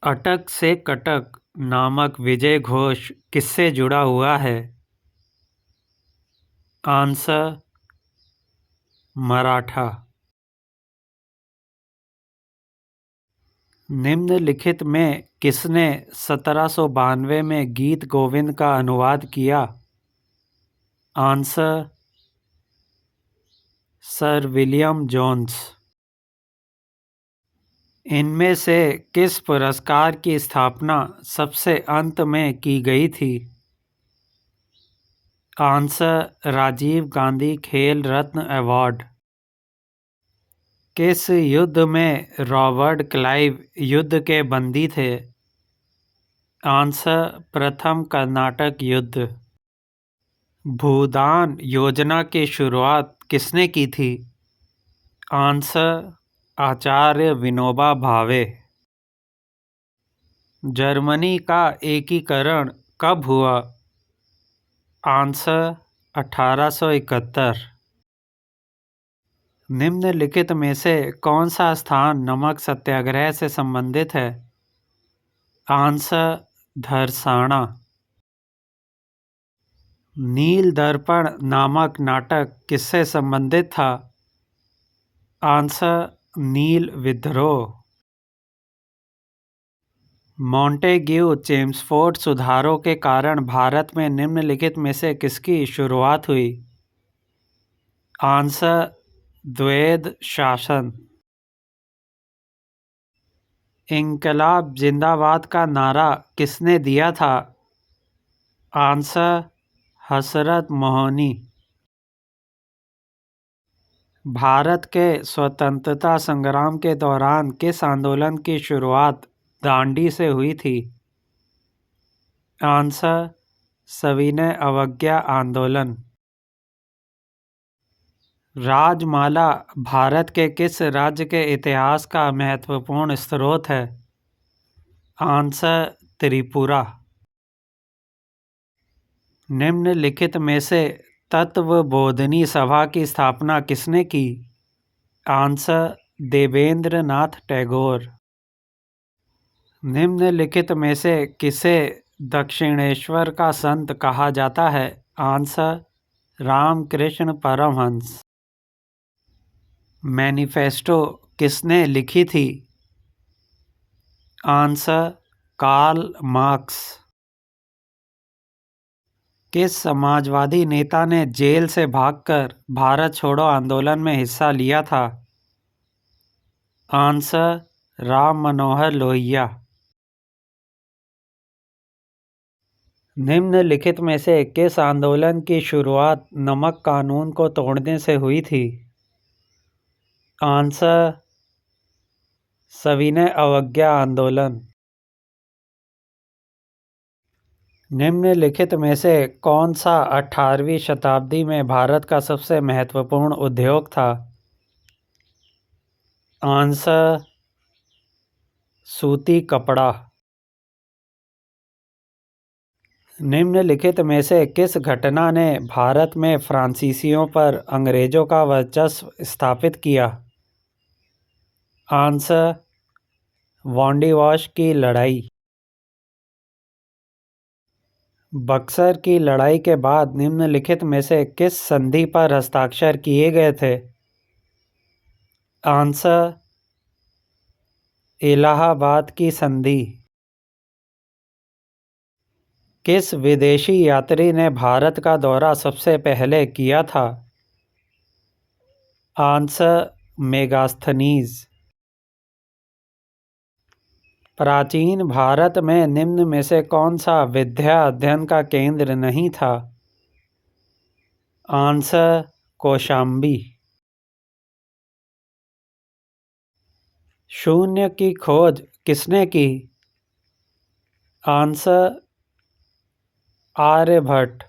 अटक से कटक नामक विजय घोष किससे जुड़ा हुआ है? आंसर मराठा। निम्नलिखित में किसने 1792 में गीत गोविंद का अनुवाद किया? Answer sir William Jones. इनमें से किस पुरस्कार की स्थापना सबसे अंत में की गई थी? आंसर राजीव गांधी खेल रत्न अवार्ड। किस युद्ध में रॉबर्ट क्लाइव युद्ध के बंदी थे? आंसर प्रथम कर्नाटक युद्ध। भूदान योजना की शुरुआत किसने की थी? आंसर आचार्य विनोबा भावे। जर्मनी का एकीकरण कब हुआ? आंसर 1871। निम्नलिखित में से कौन सा स्थान नमक सत्याग्रह से संबंधित है? आंसर धरसाना। नील दर्पण नामक नाटक किससे संबंधित था? आंसर नील विद्रोह। मॉन्टेग्यू चेम्सफोर्ड सुधारों के कारण भारत में निम्नलिखित में से किसकी शुरुआत हुई? आंसर द्वैध शासन। इंकलाब जिंदाबाद का नारा किसने दिया था? आंसर हसरत मोहनी। भारत के स्वतंत्रता संग्राम के दौरान किस आंदोलन की शुरुआत दांडी से हुई थी? आंसर सविनय अवज्ञा आंदोलन। राजमाला भारत के किस राज्य के इतिहास का महत्वपूर्ण स्रोत है? आंसर त्रिपुरा। निम्नलिखित में से तत्वबोधिनी सभा की स्थापना किसने की? आंसर देवेंद्र नाथ टैगोर। निम्नलिखित में से किसे दक्षिणेश्वर का संत कहा जाता है? आंसर रामकृष्ण परमहंस। मैनिफेस्टो किसने लिखी थी? Answer Karl Marx. किस समाजवादी नेता ने जेल से भागकर भारत छोड़ो आंदोलन में हिस्सा लिया था? आंसर राम मनोहर लोहिया। निम्नलिखित में से किस आंदोलन की शुरुआत नमक कानून को तोड़ने से हुई थी? आंसर सविनय अवज्ञा आंदोलन। निम्नलिखित में से कौन सा 18वीं शताब्दी में भारत का सबसे महत्वपूर्ण उद्योग था? आंसर सूती कपड़ा। निम्नलिखित में से किस घटना ने भारत में फ्रांसीसियों पर अंग्रेजों का वर्चस्व स्थापित किया? आंसर वांडीवाश की लड़ाई। बक्सर की लड़ाई के बाद निम्नलिखित में से किस संधि पर हस्ताक्षर किए गए थे? आंसर इलाहाबाद की संधि। किस विदेशी यात्री ने भारत का दौरा सबसे पहले किया था? आंसर मेगास्थनीज। प्राचीन भारत में निम्न में से कौन सा विद्या अध्ययन का केंद्र नहीं था? आंसर कौशाम्बी। शून्य की खोज किसने की? आंसर आर्यभट्ट।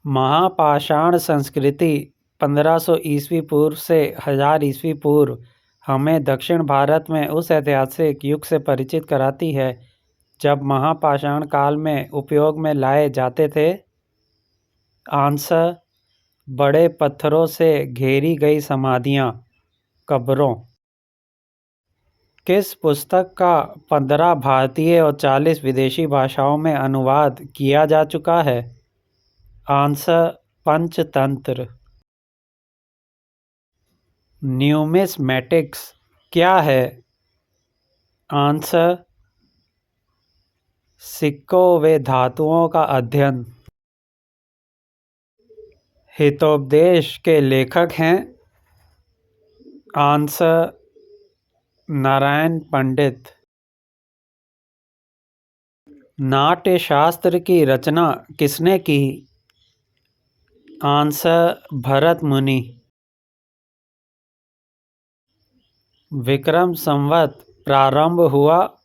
महापाषाण संस्कृति 1500 ईस्वी पूर्व से 1000 ईस्वी पूर्व हमें दक्षिण भारत में उस ऐतिहासिक युग से परिचित कराती है जब महापाषाण काल में उपयोग में लाए जाते थे। आंसर बड़े पत्थरों से घेरी गई समाधियाँ, कब्रों। किस पुस्तक का 15 भारतीय और 40 विदेशी भाषाओं में अनुवाद किया जा चुका है? आंसर पंचतंत्र। न्यूमिस्मेटिक्स क्या है? आंसर सिक्कों व धातुओं का अध्ययन। हितोपदेश के लेखक हैं? आंसर नारायण पंडित। नाट्यशास्त्र की रचना किसने की? आंसर भरत मुनि। विक्रम संवत प्रारंभ हुआ?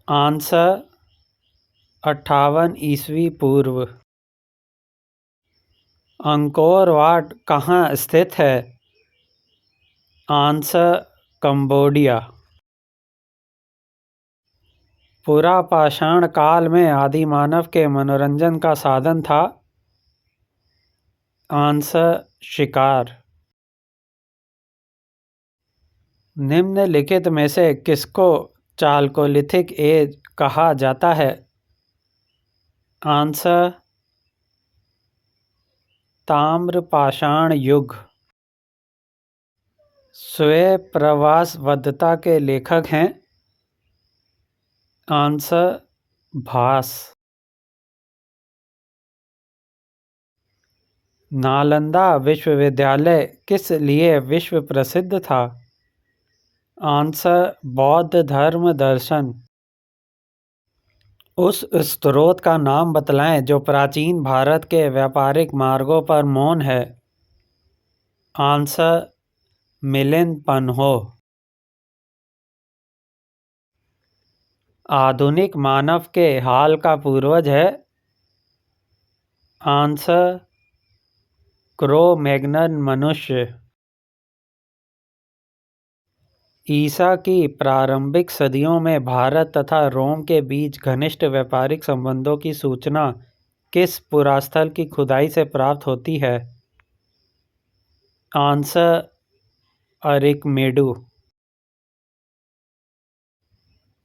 आंसर 58 ईस्वी पूर्व। अंकोर वाट कहाँ स्थित है? Answer Cambodia. पुरापाषाण काल में आदिमानव के मनोरंजन का साधन था? आंसर शिकार। निम्नलिखित में से किसको चालकोलिथिक एज कहा जाता है? आंसर ताम्रपाषाण युग। स्वप्रवासवद्धता के लेखक हैं? आंसर भास। नालंदा विश्वविद्यालय किस लिए विश्व प्रसिद्ध था? आंसर बौद्ध धर्म दर्शन। उस स्रोत का नाम बतलाएं जो प्राचीन भारत के व्यापारिक मार्गों पर मौन है। आंसर मिलिंद पन्हो। आधुनिक मानव के हाल का पूर्वज है? आंसर क्रो-मैग्नन मनुष्य। ईसा की प्रारंभिक सदियों में भारत तथा रोम के बीच घनिष्ठ व्यापारिक संबंधों की सूचना किस पुरास्थल की खुदाई से प्राप्त होती है? आंसर अरिकमेडु।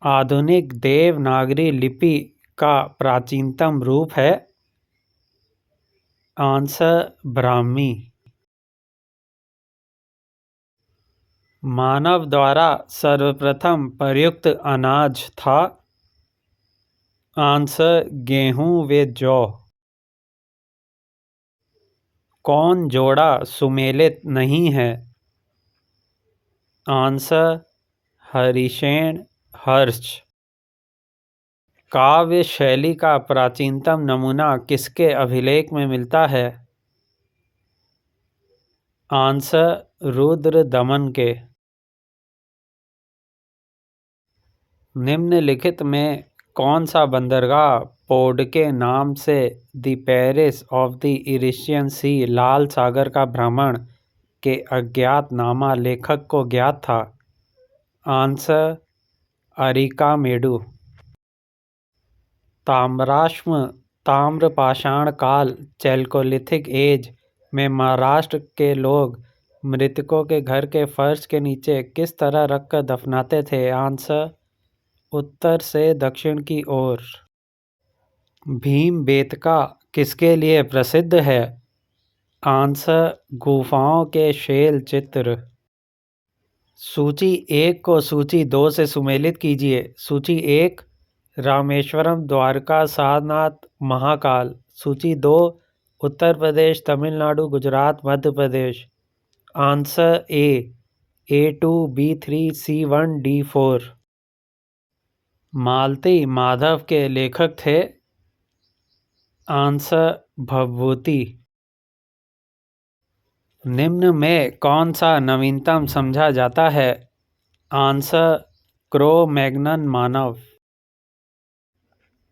आधुनिक देवनागरी लिपि का प्राचीनतम रूप है? आंसर ब्राह्मी। मानव द्वारा सर्वप्रथम प्रयुक्त अनाज था? आंसर गेहूं व जौ। कौन जोड़ा सुमेलित नहीं है? आंसर हरिशेन हर्ष। काव्य शैली का प्राचीनतम नमूना किसके अभिलेख में मिलता है? आंसर रुद्रदमन के। निम्नलिखित में कौन सा बंदरगाह पोर्ट के नाम से द पेरिस ऑफ द इरिशियन सी लाल सागर का भ्रमण के अज्ञातनामा लेखक को ज्ञात था? आंसर अरिकामेडु। ताम्राश्म ताम्रपाषाण काल चैल्कोलिथिक एज में महाराष्ट्र के लोग मृतकों के घर के फर्श के नीचे किस तरह रखकर दफनाते थे? आंसर उत्तर से दक्षिण की ओर। भीमबेटका किसके लिए प्रसिद्ध है? आंसर गुफाओं के शैल चित्र। सूची 1 को सूची 2 से सुमेलित कीजिए। सूची 1 रामेश्वरम द्वारका सारनाथ महाकाल। सूची 2 Uttar Pradesh Tamil Nadu Gujarat Madhya Pradesh. Answer A2 B3 C1 D4। Malati Madhav के लेखक थे? आंसर भवभूति। निम्न में कौन सा नवीनतम समझा जाता है? आंसर क्रो-मैग्नन मानव।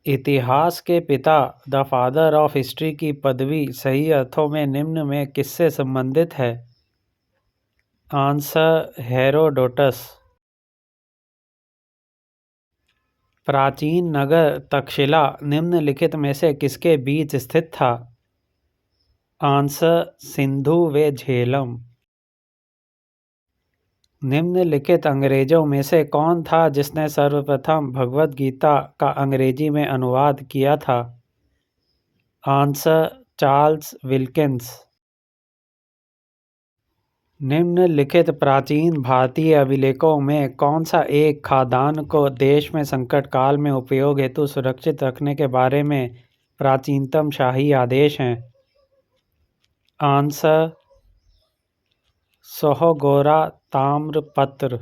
इतिहास के पिता द फादर ऑफ हिस्ट्री की पदवी सही अर्थों में निम्न में किससे संबंधित है? Answer Herodotus. प्राचीन नगर तक्षशिला निम्नलिखित में से किसके बीच स्थित था? आंसर सिंधु व झेलम। निम्नलिखित अंग्रेजों में से कौन था जिसने सर्वप्रथम भगवद गीता का अंग्रेजी में अनुवाद किया था? Answer Charles Wilkins. निम्नलिखित प्राचीन भारतीय अभिलेखों में कौन सा एक खाद्यान्न को देश में संकट काल में उपयोग हेतु सुरक्षित रखने के बारे में प्राचीनतम शाही आदेश हैं? आंसर सोहगोरा ताम्रपत्र।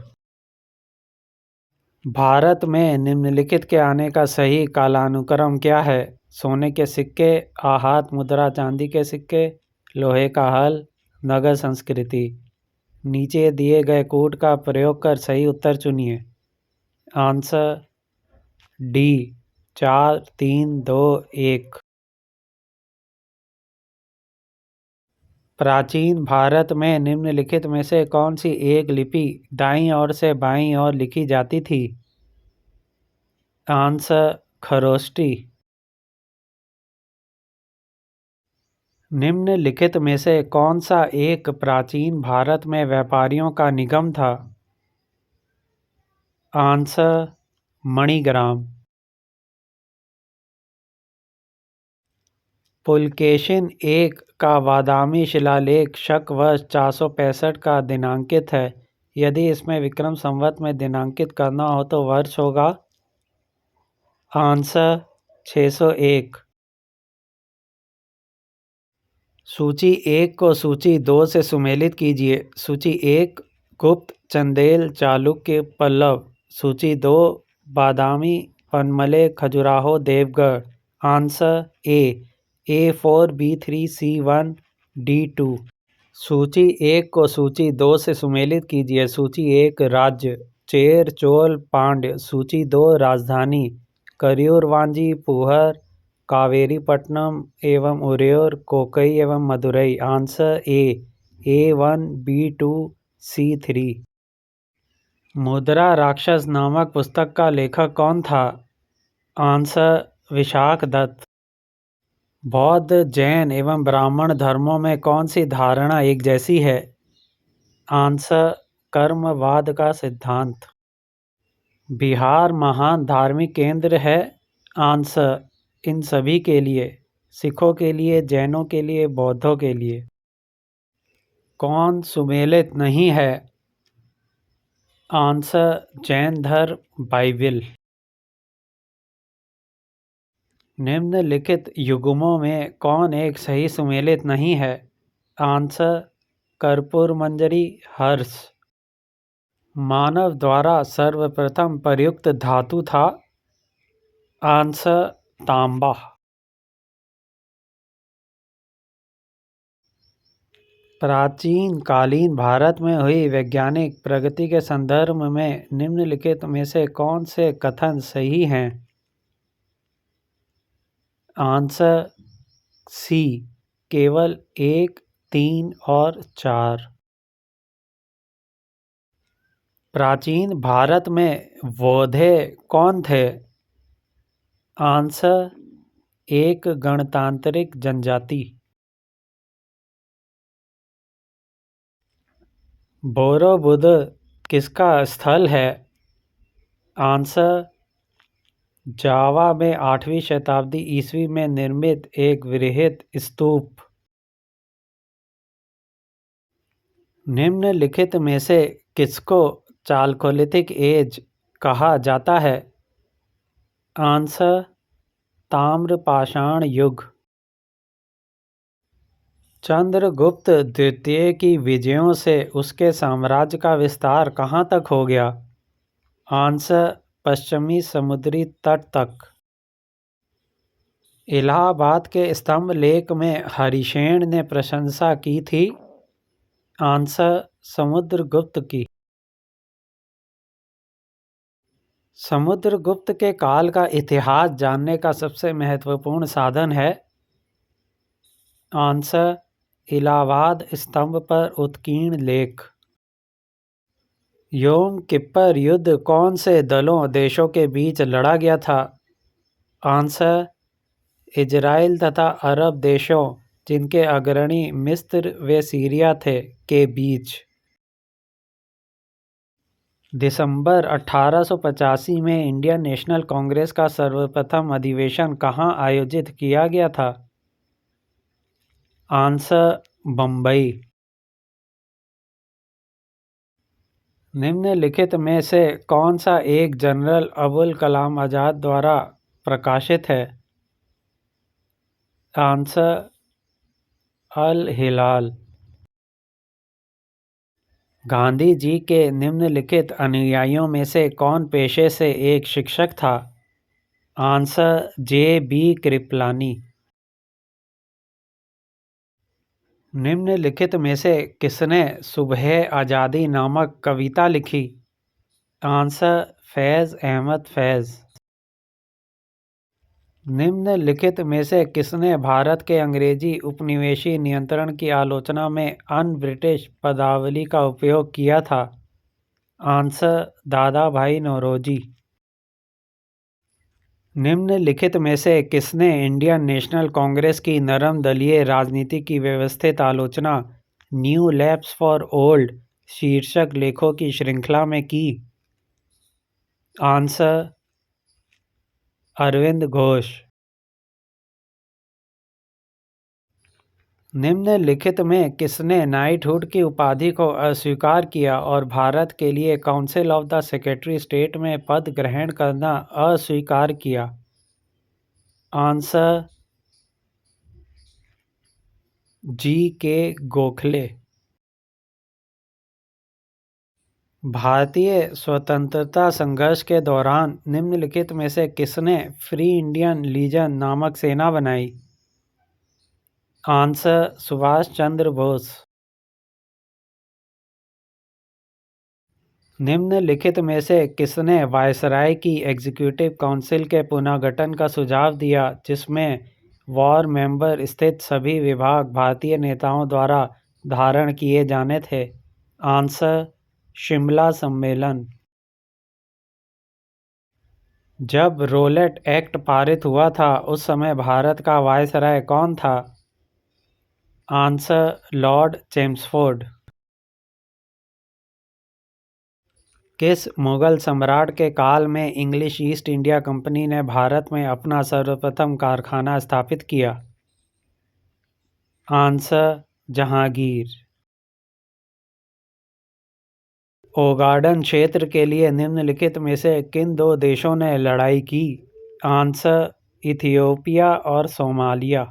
भारत में निम्नलिखित के आने का सही कालानुक्रम क्या है? सोने के सिक्के, आहत मुद्रा, चांदी के सिक्के, लोहे का हल, नगर संस्कृति। नीचे दिए गए कोड का प्रयोग कर सही उत्तर चुनिए। Answer D 4 3 2 1। प्राचीन भारत में निम्नलिखित में से कौन सी एक लिपि दाईं ओर से बाईं ओर लिखी जाती थी? आंसर खरोष्टी। निम्नलिखित में से कौन सा एक प्राचीन भारत में व्यापारियों का निगम था? आंसर मणिग्राम। पुलकेशिन एक का बादामी शिलालेख शक वर्ष 465 का दिनांकित है। यदि इसमें विक्रम संवत में दिनांकित करना हो तो वर्ष होगा? आंसर 601। सूची 1 को सूची 2 से सुमेलित कीजिए। सूची 1 गुप्त, चंदेल, चालुक्य, पल्लव। सूची 2 Badami, Panamalai, Khajuraho, Deogarh. Answer A4 B3 C1 D2। सूची 1 को सूची 2 से सुमेलित कीजिए। सूची 1 राज्य चेर, चोल, पांड्य। सूची 2 राजधानी करियूर, वांजी, पुहर, कावेरीपट्टनम एवं उरेयूर, कोकई एवं Madurai. Answer A1 B2 C3। मुद्रा राक्षस नामक पुस्तक का लेखक कौन था? आंसर विशाख दत्त। बौद्ध, जैन एवं ब्राह्मण धर्मों में कौन सी धारणा एक जैसी है? आंसर कर्मवाद का सिद्धांत। बिहार महान धार्मिक केंद्र है? आंसर इन सभी के लिए, सिखों के लिए, जैनों के लिए, बौद्धों के लिए। कौन सुमेलित नहीं है? आंसर जैन धर्म बाइबिल। निम्नलिखित युग्मों में कौन एक सही सुमेलित नहीं है? आंसर कर्पूर मंजरी, हर्ष। मानव द्वारा सर्वप्रथम प्रयुक्त धातु था? आंसर तांबा। प्राचीन कालीन भारत में हुई वैज्ञानिक प्रगति के संदर्भ में निम्नलिखित में से कौन से कथन सही हैं? आंसर सी केवल 1 3 और 4। प्राचीन भारत में बौद्धे कौन थे? आंसर एक गणतांत्रिक जनजाति। बोरोबुद्र किसका स्थल है? आंसर जावा में 8वीं शताब्दी ईस्वी में निर्मित एक वृहत स्तूप। निम्नलिखित में से किसको चालकोलिथिक एज कहा जाता है? आंसर ताम्रपाषाण युग। चंद्रगुप्त द्वितीय की विजयों से उसके साम्राज्य का विस्तार कहाँ तक हो गया? आंसर पश्चिमी समुद्री तट तक। इलाहाबाद के स्तंभ लेख में हरिशेन ने प्रशंसा की थी? आंसर समुद्रगुप्त की। समुद्रगुप्त के काल का इतिहास जानने का सबसे महत्वपूर्ण साधन है? आंसर इलाहाबाद स्तंभ पर उत्कीर्ण लेख। योम किप्पर युद्ध कौन से दलों देशों के बीच लड़ा गया था? आंसर इजराइल तथा अरब देशों, जिनके अग्रणी मिस्र व सीरिया थे, के बीच। दिसंबर 1885 में इंडियन नेशनल कांग्रेस का सर्वप्रथम अधिवेशन कहाँ आयोजित किया गया था? आंसर बम्बई। निम्नलिखित में से कौन सा एक जनरल अबुल कलाम आज़ाद द्वारा प्रकाशित है? आंसर अल हिलाल। गांधी जी के निम्नलिखित अनुयायियों में से कौन पेशे से एक शिक्षक था? Answer J B Kripalani. निम्नलिखित में से किसने सुबह आज़ादी नामक कविता लिखी? आंसर फैज़ अहमद फैज़। निम्नलिखित में से किसने भारत के अंग्रेजी उपनिवेशी नियंत्रण की आलोचना में अन ब्रिटिश पदावली का उपयोग किया था? आंसर दादा भाई नौरोजी। निम्नलिखित में से किसने इंडियन नेशनल कांग्रेस की नरम दलीय राजनीति की व्यवस्थित आलोचना न्यू लैप्स फॉर ओल्ड शीर्षक लेखों की श्रृंखला में की? आंसर अरविंद घोष। निम्नलिखित में किसने नाइटहुड की उपाधि को अस्वीकार किया और भारत के लिए council of the secretary state में पद ग्रहण करना अस्वीकार किया? आंसर जी के गोखले। भारतीय स्वतंत्रता संघर्ष के दौरान निम्नलिखित में से किसने फ्री इंडियन लीजन नामक सेना बनाई? आंसर सुभाष चंद्र बोस। निम्नलिखित में से किसने वायसराय की एग्जीक्यूटिव काउंसिल के पुनर्गठन का सुझाव दिया जिसमें वॉर मेंबर स्थित सभी विभाग भारतीय नेताओं द्वारा धारण किए जाने थे? आंसर शिमला सम्मेलन। जब रोलेट एक्ट पारित हुआ था उस समय भारत का वायसराय कौन था? Answer Lord Chelmsford. किस मुगल सम्राट के काल में इंग्लिश ईस्ट इंडिया कंपनी ने भारत में अपना सर्वप्रथम कारखाना स्थापित किया? आंसर जहांगीर। ओगाडन क्षेत्र के लिए निम्नलिखित में से किन दो देशों ने लड़ाई की? आंसर इथियोपिया और सोमालिया।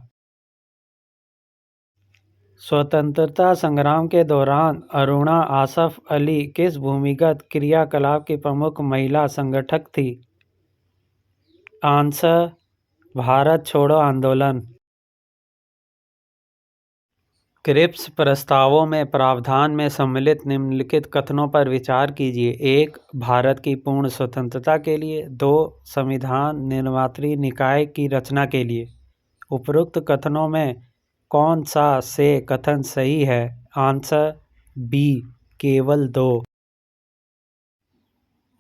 स्वतंत्रता संग्राम के दौरान अरुणा आसफ अली किस भूमिगत क्रियाकलाप की प्रमुख महिला संगठक थी? आंसर भारत छोड़ो आंदोलन। क्रिप्स प्रस्तावों में प्रावधान में सम्मिलित निम्नलिखित कथनों पर विचार कीजिए। 1. भारत की पूर्ण स्वतंत्रता के लिए। 2. संविधान निर्मात्री निकाय की रचना के लिए। उपरोक्त कथनों में कौन सा से कथन सही है? आंसर बी केवल 2।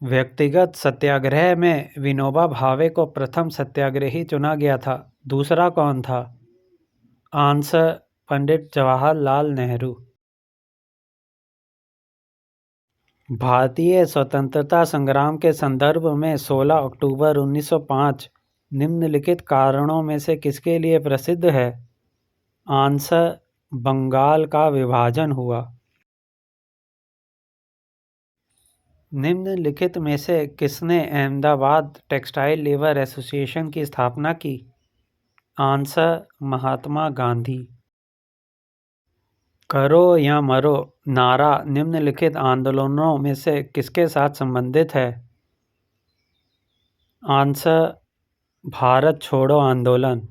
व्यक्तिगत सत्याग्रह में विनोबा भावे को प्रथम सत्याग्रही चुना गया था। दूसरा कौन था? आंसर पंडित जवाहरलाल नेहरू। भारतीय स्वतंत्रता संग्राम के संदर्भ में 16 अक्टूबर 1905 निम्नलिखित कारणों में से किसके लिए प्रसिद्ध है? आंसर बंगाल का विभाजन हुआ। निम्नलिखित में से किसने अहमदाबाद टेक्सटाइल लेबर एसोसिएशन की स्थापना की? आंसर महात्मा गांधी। करो या मरो नारा निम्नलिखित आंदोलनों में से किसके साथ संबंधित है? आंसर भारत छोड़ो आंदोलन।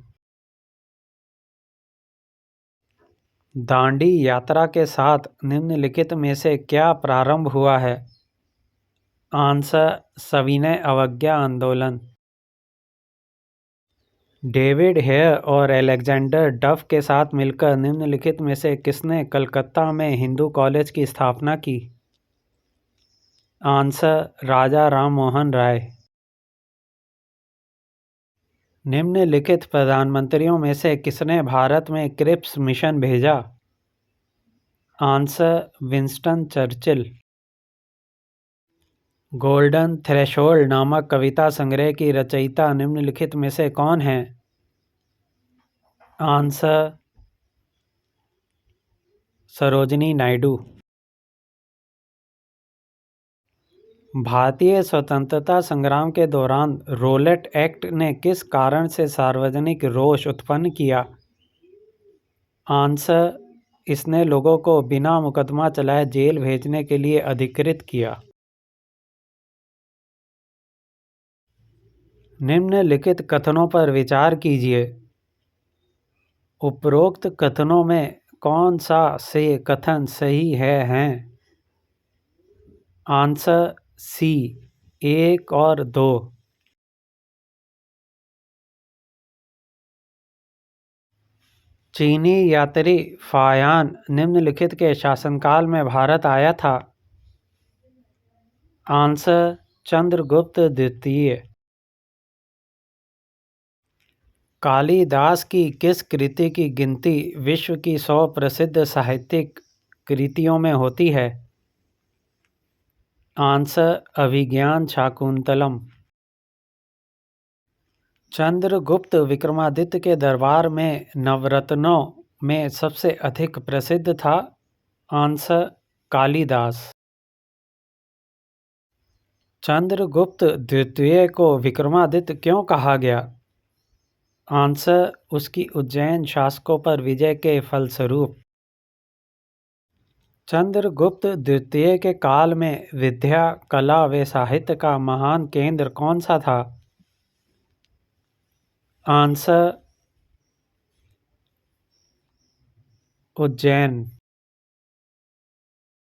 दांडी यात्रा के साथ निम्नलिखित में से क्या प्रारंभ हुआ है? आंसर सविनय अवज्ञा आंदोलन। डेविड हेयर और अलेक्जेंडर डफ के साथ मिलकर निम्नलिखित में से किसने कलकत्ता में हिंदू कॉलेज की स्थापना की? आंसर राजा राम मोहन राय। निम्नलिखित प्रधानमंत्रियों में से किसने भारत में क्रिप्स मिशन भेजा? Answer Winston Churchill. Golden threshold नामक कविता संग्रह की रचयिता निम्नलिखित में से कौन है? आंसर सरोजिनी नायडू। भारतीय स्वतंत्रता संग्राम के दौरान रोलेट एक्ट ने किस कारण से सार्वजनिक रोष उत्पन्न किया? आंसर इसने लोगों को बिना मुकदमा चलाए जेल भेजने के लिए अधिकृत किया। निम्नलिखित कथनों पर विचार कीजिए। उपरोक्त कथनों में कौन सा से कथन सही हैं? आंसर सी 1 और 2। चीनी यात्री फायान निम्नलिखित के शासनकाल में भारत आया था। आंसर चंद्रगुप्त द्वितीय। कालिदास की किस कृति की गिनती विश्व की 100 प्रसिद्ध साहित्यिक कृतियों में होती है? आंसर अभिज्ञान शाकुंतलम। चंद्रगुप्त विक्रमादित्य के दरबार में नवरत्नों में सबसे अधिक प्रसिद्ध था। आंसर कालिदास। चंद्रगुप्त द्वितीय को विक्रमादित्य क्यों कहा गया? आंसर उसकी उज्जैन शासकों पर विजय के फलस्वरूप। चंद्रगुप्त द्वितीय के काल में विद्या, कला व साहित्य का महान केंद्र कौन सा था? आंसर उज्जैन।